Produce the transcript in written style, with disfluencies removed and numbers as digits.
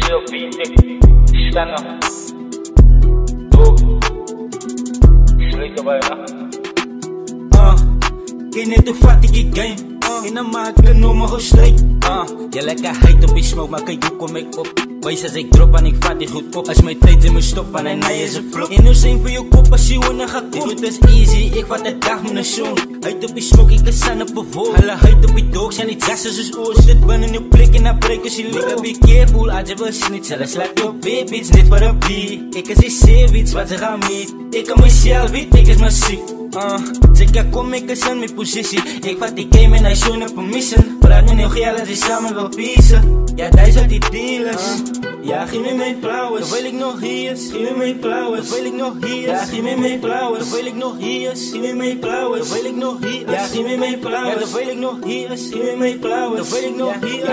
Chill beat, stand up. Go. Straight away, Ganito fattige game Inamaat ka no mag straight Je lekker heid op die smoke, maar kijk hoe kom ik op. Wees als ik drop en ik vat die goed op. Als mijn tijd in me stop en hij is een vlog. En nu zijn voor je kop als je wanneer gaat komen. Het is easy, ik vat de dag met een zoon. Heid op die smoke, ik kan staan op een vol. Alle heid op die doog zijn niet jassen zoals oors. Dit binnen je plek en dan breken ze liggen. Be careful, als je wil snit. Zelfs slaat je baby's niet voor een beat. Ik is die iets wat ze gaan meet. Ik kan mezelf weet, ik is maar ziek. Zeker kom ik eens in mijn positie. Ik vat die game en hij zo'n op een mission. Praat met heel geld als hij samen wil piezen. Ja, daar zijn die dealers. Ja, geef me mijn flowers. Dan wil ik nog hier. Geef me mijn flowers. Dan wil ik nog hier. Ja, geef me mijn flowers. Dan wil ik nog hier. Geef me mijn flowers. Dan wil ik nog hier. Ja, geef me mijn flowers. Dan wil ik nog hier. Geef me mijn flowers. Dan wil ik nog hier.